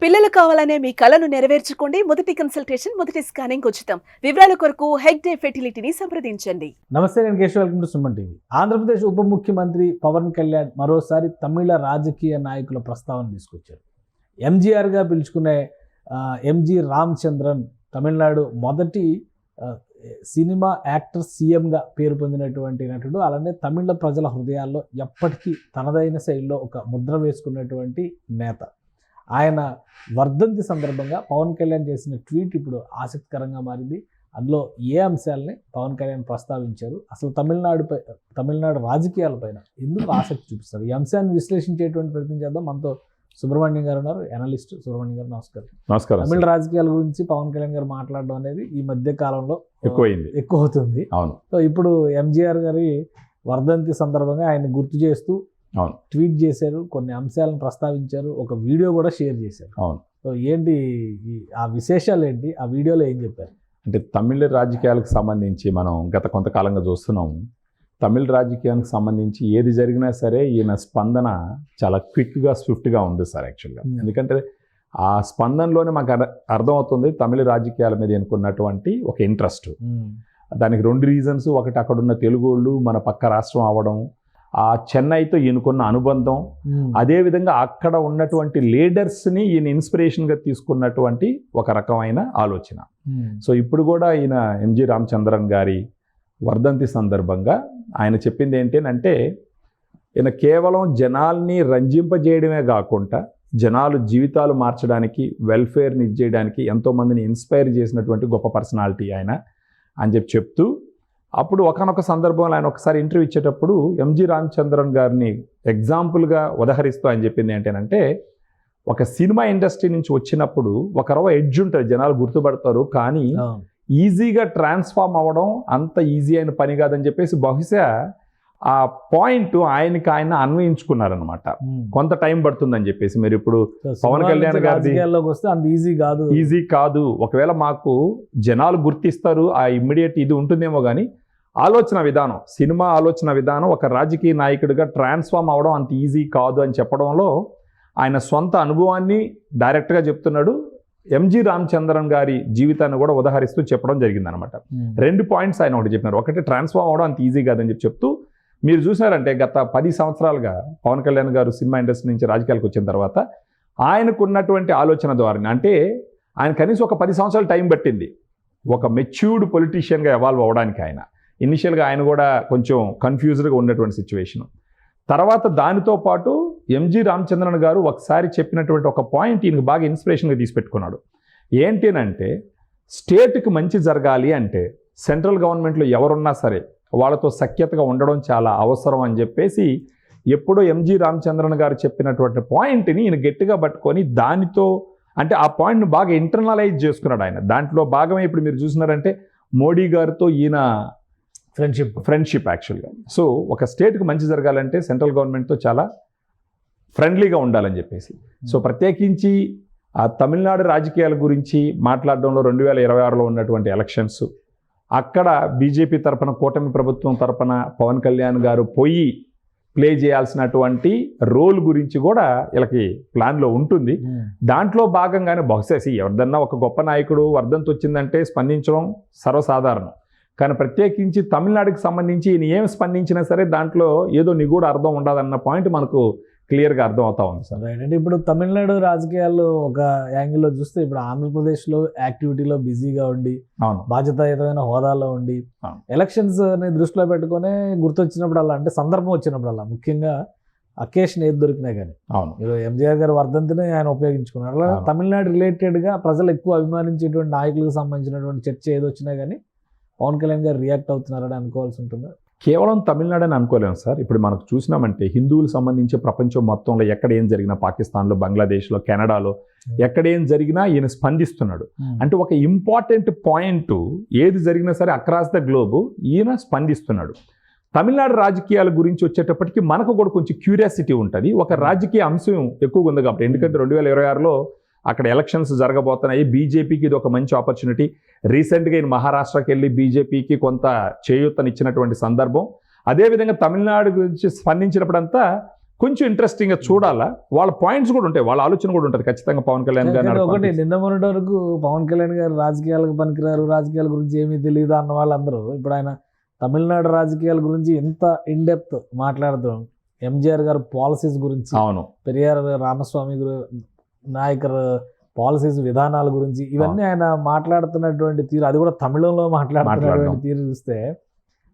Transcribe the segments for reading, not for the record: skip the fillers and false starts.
పిల్లలు కావాలనే మీ కలను నెరవేర్చుకోండి. మొదటి కన్సల్టేషన్, మొదటి స్కానింగ్ ఉచితం. వివరాల కొరకు హెగ్డే ఫెర్టిలిటీని సంప్రదించండి. నమస్తే, నేను Keshav. Welcome to Suman TV. Andhra Pradesh ఉప ముఖ్యమంత్రి పవన్ కళ్యాణ్ మరోసారి తమిళ రాజకీయ నాయకుల ప్రస్తావన తీసుకొచ్చారు. ఎంజీఆర్గా పిలుచుకునే ఎంజీ రామచంద్రన్ తమిళనాడు మొదటి సినిమా యాక్టర్, సీఎంగా పేరు పొందినటువంటి నటుడు. అలానే తమిళ ప్రజల హృదయాల్లో ఎప్పటికీ తనదైన శైలిలో ఒక ముద్ర వేసుకున్నటువంటి నేత. ఆయన వర్ధంతి సందర్భంగా పవన్ కళ్యాణ్ చేసిన ట్వీట్ ఇప్పుడు ఆసక్తికరంగా మారింది. అందులో ఏ అంశాలని పవన్ కళ్యాణ్ ప్రస్తావించారు, అసలు తమిళనాడు రాజకీయాలపైన ఎందుకు ఆసక్తి చూపిస్తారు, ఈ అంశాన్ని విశ్లేషించేటువంటి ప్రయత్నం చేద్దాం. మనతో సుబ్రహ్మణ్యం గారు ఉన్నారు, అనలిస్ట్. సుబ్రహ్మణ్యం గారు నమస్కారం. నమస్కారం. తమిళ రాజకీయాల గురించి పవన్ కళ్యాణ్ గారు మాట్లాడడం అనేది ఈ మధ్య కాలంలో ఎక్కువ అవుతుంది. అవును. సో ఇప్పుడు ఎంజీఆర్ గారి వర్ధంతి సందర్భంగా ఆయన గుర్తు చేస్తూ ట్వీట్ చేశారు, కొన్ని అంశాలను ప్రస్తావించారు, ఒక వీడియో కూడా షేర్ చేశారు. అవును. సో ఏంటి ఆ విశేషాలు, ఏంటి ఆ వీడియోలో ఏం చెప్పారు? అంటే తమిళ రాజకీయాలకు సంబంధించి మనం గత కొంతకాలంగా చూస్తున్నాం. తమిళ రాజకీయానికి సంబంధించి ఏది జరిగినా సరే ఈయన స్పందన చాలా క్విక్గా, స్విఫ్ట్గా ఉంది సార్ యాక్చువల్గా. ఎందుకంటే ఆ స్పందనలోనే మాకు అర్థమవుతుంది తమిళ రాజకీయాల మీద అనుకున్నటువంటి ఒక ఇంట్రెస్ట్. దానికి రెండు రీజన్స్. ఒకటి, అక్కడున్న తెలుగు వాళ్ళు మన పక్క రాష్ట్రం అవ్వడం, ఆ చెన్నైతో ఈయనకున్న అనుబంధం, అదేవిధంగా అక్కడ ఉన్నటువంటి లీడర్స్ని ఈయన ఇన్స్పిరేషన్గా తీసుకున్నటువంటి ఒక రకమైన ఆలోచన. సో ఇప్పుడు కూడా ఈయన ఎంజీ రామచంద్రన్ గారి వర్ధంతి సందర్భంగా ఆయన చెప్పింది ఏంటంటే, ఈయన కేవలం జనాల్ని రంజింపజేయడమే కాకుండా జనాలు జీవితాలు మార్చడానికి, వెల్ఫేర్ని ఇచ్చేయడానికి ఎంతోమందిని ఇన్స్పైర్ చేసినటువంటి గొప్ప పర్సనాలిటీ ఆయన అని చెప్తూ, అప్పుడు ఒకనొక సందర్భంలో ఆయన ఒకసారి ఇంటర్వ్యూ ఇచ్చేటప్పుడు ఎంజీ రామచంద్రన్ గారిని ఎగ్జాంపుల్గా ఉదహరిస్తూ ఆయన చెప్పింది ఏంటంటే, ఒక సినిమా ఇండస్ట్రీ నుంచి వచ్చినప్పుడు ఒక రవ ఎడ్జ్ ఉంటుంది, జనాలు గుర్తుపడతారు, కానీ ఈజీగా ట్రాన్స్ఫార్మ్ అవ్వడం అంత ఈజీ అయిన పని కాదని చెప్పేసి బహుశా ఆ పాయింట్ ఆయన అన్వయించుకున్నారనమాట. కొంత టైం పడుతుందని చెప్పేసి. మీరు ఇప్పుడు పవన్ కళ్యాణ్ గారి వస్తే అంత ఈజీ కాదు. ఒకవేళ మాకు జనాలు గుర్తిస్తారు, ఆ ఇమ్మీడియట్ ఇది ఉంటుందేమో, కానీ ఆలోచన విధానం, సినిమా ఆలోచన విధానం ఒక రాజకీయ నాయకుడిగా ట్రాన్స్ఫార్మ్ అవ్వడం అంత ఈజీ కాదు అని చెప్పడంలో ఆయన సొంత అనుభవాన్ని డైరెక్ట్గా చెప్తున్నాడు. ఎంజీ రామచంద్రన్ గారి జీవితాన్ని కూడా ఉదహరిస్తూ చెప్పడం జరిగిందనమాట. రెండు పాయింట్స్ ఆయన ఒకటి చెప్పినారు. ఒకటి, ట్రాన్స్ఫార్మ్ అవ్వడం అంత ఈజీ కాదని చెప్తూ, మీరు చూసారంటే గత 10 సంవత్సరాలుగా పవన్ కళ్యాణ్ గారు సినిమా ఇండస్ట్రీ నుంచి రాజకీయాలకు వచ్చిన తర్వాత ఆయనకున్నటువంటి ఆలోచన ద్వారా, అంటే ఆయన కనీసం ఒక 10 సంవత్సరాలు టైం పట్టింది ఒక మెచ్యూర్డ్ పొలిటీషియన్గా ఎవాల్వ్ అవ్వడానికి. ఆయన ఇనిషియల్గా ఆయన కూడా కొంచెం కన్ఫ్యూజ్డ్గా ఉన్నటువంటి సిచ్యువేషన్. తర్వాత దానితో పాటు ఎంజీ రామచంద్రన్ గారు ఒకసారి చెప్పినటువంటి ఒక పాయింట్ ఈయనకు బాగా ఇన్స్పిరేషన్గా తీసిపెట్టుకున్నాడు. ఏంటంటే, స్టేట్కి మంచి జరగాలి అంటే సెంట్రల్ గవర్నమెంట్లో ఎవరున్నా సరే వాళ్ళతో సఖ్యతగా ఉండడం చాలా అవసరం అని చెప్పేసి ఎప్పుడో ఎంజీ రామచంద్రన్ గారు చెప్పినటువంటి పాయింట్ని ఈయన గట్టిగా పట్టుకొని దానితో, అంటే ఆ పాయింట్ని బాగా ఇంటర్నలైజ్ చేసుకున్నాడు ఆయన. దాంట్లో భాగమే ఇప్పుడు మీరు చూసినారంటే మోడీ గారితో ఈయన ఫ్రెండ్షిప్ యాక్చువల్గా. సో ఒక స్టేట్కి మంచి జరగాలంటే సెంట్రల్ గవర్నమెంట్తో చాలా ఫ్రెండ్లీగా ఉండాలని చెప్పేసి. సో ప్రత్యేకించి ఆ తమిళనాడు రాజకీయాల గురించి మాట్లాడడంలో 2026లో ఉన్నటువంటి ఎలక్షన్స్, అక్కడ బీజేపీ తరఫున, కూటమి ప్రభుత్వం తరఫున పవన్ కళ్యాణ్ గారు పోయి ప్లే చేయాల్సినటువంటి రోల్ గురించి కూడా వీళ్ళకి ప్లాన్లో ఉంటుంది. దాంట్లో భాగంగానే బహుశా ఎవరిదన్నా ఒక గొప్ప నాయకుడు వర్ధంతి వచ్చిందంటే స్పందించడం సర్వసాధారణం. కానీ ప్రత్యేకించి తమిళనాడుకి సంబంధించి ఈయన ఏం స్పందించినా సరే దాంట్లో ఏదో నిగూఢ అర్థం ఉండదన్న పాయింట్ మనకు క్లియర్గా అర్థం అవుతా ఉంది సార్. రైట్. అంటే ఇప్పుడు తమిళనాడు రాజకీయాల్లో ఒక యాంగిల్లో చూస్తే, ఇప్పుడు ఆంధ్రప్రదేశ్లో యాక్టివిటీలో బిజీగా ఉండి, బాధ్యతాయుతమైన హోదాలో ఉండి, ఎలక్షన్స్ ని దృష్టిలో పెట్టుకునే గుర్తొచ్చినప్పుడల్లా, అంటే సందర్భం వచ్చినప్పుడల్లా, ముఖ్యంగా అకేషన్ ఏది దొరికినా కానీ ఎంజీఆర్ గారి వర్ధంతిని ఆయన ఉపయోగించుకున్నారు. అలా తమిళనాడు రిలేటెడ్గా ప్రజలు ఎక్కువ అభిమానించేటువంటి నాయకులకు సంబంధించినటువంటి చర్చ ఏది వచ్చినా కానీ పవన్ కళ్యాణ్ గారు రియాక్ట్ అవుతున్నారని అనుకోవాల్సి ఉంటుందా? కేవలం తమిళనాడు అని అనుకోలేము సార్. ఇప్పుడు మనకు చూసినామంటే హిందువులకు సంబంధించి ప్రపంచం మొత్తంలో ఎక్కడ ఏం జరిగినా, పాకిస్తాన్లో, బంగ్లాదేశ్లో, కెనడాలో ఎక్కడ ఏం జరిగినా ఈయన స్పందిస్తున్నాడు. అంటే ఒక ఇంపార్టెంట్ పాయింట్ ఏది జరిగినా సరే అక్రాస్ ద గ్లోబ్ ఈయన స్పందిస్తున్నాడు. తమిళనాడు రాజకీయాల గురించి వచ్చేటప్పటికి మనకు కూడా కొంచెం క్యూరియాసిటీ ఉంటుంది. ఒక రాజకీయ అంశం ఎక్కువగా ఉంది కాబట్టి. ఎందుకంటే 2026లో అక్కడ ఎలక్షన్స్ జరగబోతున్నాయి. బీజేపీకి ఇది ఒక మంచి ఆపర్చునిటీ. రీసెంట్గా ఈయన మహారాష్ట్రకి వెళ్ళి బీజేపీకి కొంత చేయూతనిచ్చినటువంటి సందర్భం. అదేవిధంగా తమిళనాడు గురించి స్పందించినప్పుడంతా కొంచెం ఇంట్రెస్టింగ్ గా చూడాలా, వాళ్ళ పాయింట్స్ కూడా ఉంటాయి, వాళ్ళ ఆలోచన కూడా ఉంటుంది ఖచ్చితంగా పవన్ కళ్యాణ్ కానీ గారు. ఒకటి నిన్న మొన్నటి వరకు పవన్ కళ్యాణ్ గారు రాజకీయాలకు పనికిరారు, రాజకీయాల గురించి ఏమీ తెలియదు అన్న వాళ్ళందరూ ఇప్పుడు ఆయన తమిళనాడు రాజకీయాల గురించి ఎంత ఇన్డెప్త్ మాట్లాడుతాం. ఎంజీఆర్ గారు పాలసీస్ గురించి, అవును, పెరియార్ రామస్వామి నాయకర్ పాలసీస్ విధానాల గురించి ఇవన్నీ ఆయన మాట్లాడుతున్నటువంటి తీరు, అది కూడా తమిళంలో మాట్లాడుతున్నటువంటి తీరు చూస్తే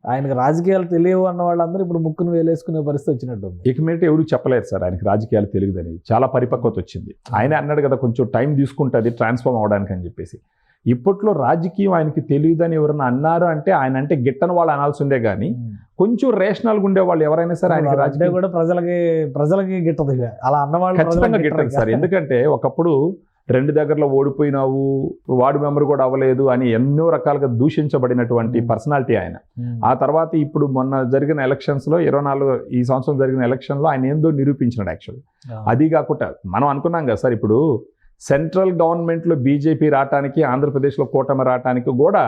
ఆయనకు రాజకీయాలు తెలియవు అన్న వాళ్ళందరూ ఇప్పుడు ముక్కును వేలేసుకునే పరిస్థితి వచ్చినట్టుంది. ఇక మీద ఎవరు చెప్పలేరు సార్ ఆయనకి రాజకీయాలు తెలియదని. చాలా పరిపక్వత వచ్చింది. ఆయన అన్నాడు కదా కొంచెం టైం తీసుకుంటుంది ట్రాన్స్ఫార్మ్ అవడానికి అని చెప్పేసి. ఇప్పట్లో రాజకీయం ఆయనకి తెలియదని ఎవరైనా అన్నారు అంటే ఆయన అంటే గిట్టని వాళ్ళు అనాల్సిందే కానీ కొంచెం రేషనల్గా ఉండే వాళ్ళు ఎవరైనా సరే ఆయనకి రాజకీయం కూడా ప్రజలకి గిట్టదు, అలా అన్నవాళ్ళు ఖచ్చితంగా గిట్టదు సార్. ఎందుకంటే ఒకప్పుడు 2 దగ్గరలో ఓడిపోయినావు, వార్డు మెంబర్ కూడా అవ్వలేదు అని ఎన్నో రకాలుగా దూషించబడినటువంటి పర్సనాలిటీ ఆయన. ఆ తర్వాత ఇప్పుడు మొన్న జరిగిన ఎలక్షన్స్లో 24 ఈ సంవత్సరం జరిగిన ఎలక్షన్లో ఆయన ఏందో నిరూపించినాడు యాక్చువల్. అది కాకుండా మనం అనుకున్నాం కదా సార్, ఇప్పుడు సెంట్రల్ గవర్నమెంట్లో బీజేపీ రావటానికి, ఆంధ్రప్రదేశ్లో కూటమి రావటానికి కూడా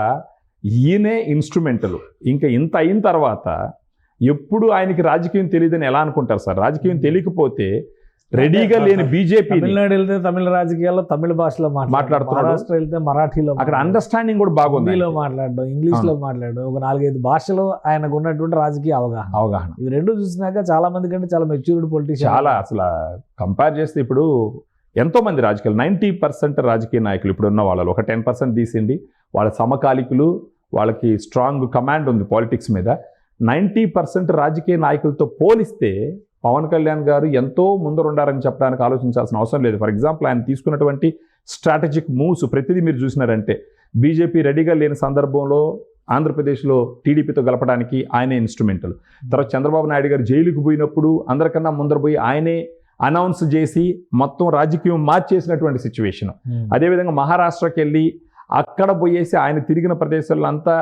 ఈయనే ఇన్స్ట్రుమెంటల్. ఇంకా ఇంత అయిన తర్వాత ఎప్పుడు ఆయనకి రాజకీయం తెలియదని ఎలా అనుకుంటారు సార్? రాజకీయం తెలియకపోతే రెడీగా లేని బీజేపీ, తమిళనాడు వెళ్తే తమిళ రాజకీయాల్లో తమిళ భాషలో మాట్లాడుతున్నాడు, మహారాష్ట్ర వెళ్తే మరాఠీలో, అక్కడ అండర్స్టాండింగ్ కూడా బాగుంది, హిందీలో మాట్లాడడం, ఇంగ్లీష్ లో మాట్లాడడం, ఒక 4-5 భాషలో ఆయనకు ఉన్నటువంటి రాజకీయ అవగాహన ఇవి రెండు చూసినాక చాలా మంది కంటే చాలా మెచ్యూర్డ్ పొలిటీషియన్. చాలా అసలు కంపేర్ చేస్తే ఇప్పుడు ఎంతో మంది రాజకీయాలు 90% రాజకీయ నాయకులు ఇప్పుడు ఉన్న వాళ్ళలో ఒక 10% తీసిండి వాళ్ళ సమకాలికులు, వాళ్ళకి స్ట్రాంగ్ కమాండ్ ఉంది పాలిటిక్స్ మీద. 90% రాజకీయ నాయకులతో పోలిస్తే పవన్ కళ్యాణ్ గారు ఎంతో ముందరుండారని చెప్పడానికి ఆలోచించాల్సిన అవసరం లేదు. ఫర్ ఎగ్జాంపుల్ ఆయన తీసుకున్నటువంటి స్ట్రాటజిక్ మూవ్స్ ప్రతిదీ మీరు చూసినారంటే, బీజేపీ రెడీగా లేని సందర్భంలో ఆంధ్రప్రదేశ్లో టీడీపీతో గలపడానికి ఆయనే ఇన్స్ట్రుమెంటల్. తర్వాత చంద్రబాబు నాయుడు గారు జైలుకు పోయినప్పుడు అందరికన్నా ముందర పోయి ఆయనే అనౌన్స్ చేసి మొత్తం రాజకీయం మార్చేసినటువంటి సిచ్యువేషన్. అదేవిధంగా మహారాష్ట్రకి వెళ్ళి అక్కడ పోయేసి ఆయన తిరిగిన ప్రదేశాల్లో అంతా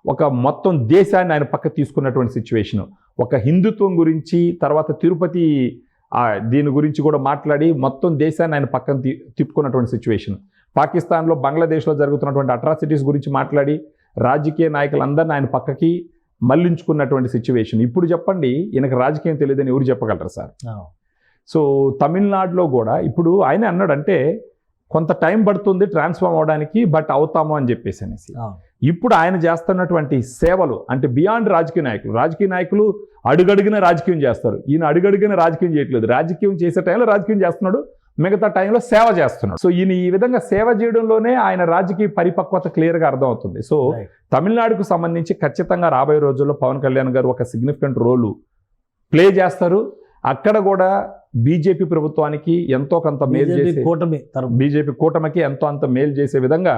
ఒక మొత్తం దేశాన్ని ఆయన పక్క తీసుకున్నటువంటి సిచ్యువేషను. ఒక హిందుత్వం గురించి, తర్వాత తిరుపతి దీని గురించి కూడా మాట్లాడి మొత్తం దేశాన్ని ఆయన పక్కన తిప్పుకున్నటువంటి సిచ్యువేషన్. పాకిస్తాన్లో, బంగ్లాదేశ్లో జరుగుతున్నటువంటి అట్రాసిటీస్ గురించి మాట్లాడి రాజకీయ నాయకులందరినీ ఆయన పక్కకి మళ్లించుకున్నటువంటి సిచ్యువేషన్. ఇప్పుడు చెప్పండి, ఈయనకు రాజకీయం తెలియదని ఎవరు చెప్పగలరు సార్? సో తమిళనాడులో కూడా ఇప్పుడు ఆయన అన్నాడంటే కొంత టైం పడుతుంది ట్రాన్స్ఫార్మ్ అవడానికి, బట్ అవుతాము అని చెప్పేసి అనేసి. ఇప్పుడు ఆయన చేస్తున్నటువంటి సేవలు అంటే బియాండ్ రాజకీయ నాయకులు అడుగడుగున రాజకీయం చేస్తారు. ఈయన అడుగడుగున రాజకీయం చేయట్లేదు, రాజకీయం చేసే టైంలో రాజకీయం చేస్తున్నాడు, మిగతా టైంలో సేవ చేస్తున్నాడు. సో ఈయన ఈ విధంగా సేవ చేయడంలోనే ఆయన రాజకీయ పరిపక్వత క్లియర్గా అర్థమవుతుంది. సో తమిళనాడుకు సంబంధించి ఖచ్చితంగా రాబోయే రోజుల్లో పవన్ కళ్యాణ్ గారు ఒక సిగ్నిఫికెంట్ రోలు ప్లే చేస్తారు. అక్కడ కూడా బీజేపీ ప్రభుత్వానికి ఎంతో కొంత మేలు చేసే, బీజేపీ కూటమికి ఎంతో అంత మేలు చేసే విధంగా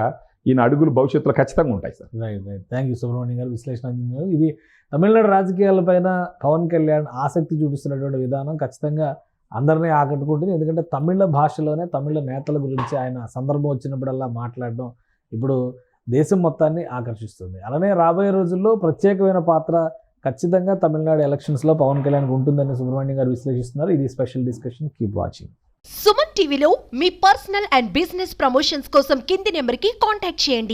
ఈయన అడుగులు భవిష్యత్తులో ఖచ్చితంగా ఉంటాయి sir. Right. Thank you Subrahmanyam గారు విశ్లేషణ అందించారు. ఇది తమిళనాడు రాజకీయాలపైన పవన్ కళ్యాణ్ ఆసక్తి చూపిస్తున్నటువంటి విధానం ఖచ్చితంగా అందరినీ ఆకట్టుకుంటుంది. ఎందుకంటే తమిళ భాషలోనే తమిళ నేతల గురించి ఆయన సందర్భం వచ్చినప్పుడల్లా మాట్లాడడం ఇప్పుడు దేశం మొత్తాన్ని ఆకర్షిస్తుంది. అలానే రాబోయే రోజుల్లో ప్రత్యేకమైన పాత్ర ఖచ్చితంగా తమిళనాడు ఎలక్షన్స్లో పవన్ కళ్యాణ్కి ఉంటుందని సుబ్రహ్మణ్యం గారు విశ్లేషిస్తున్నారు. ఇది special discussion. Keep watching. Suman టీవీలో మీ పర్సనల్ అండ్ బిజినెస్ ప్రమోషన్స్ కోసం కింది నెంబర్కి కాంటాక్ట్ చేయండి.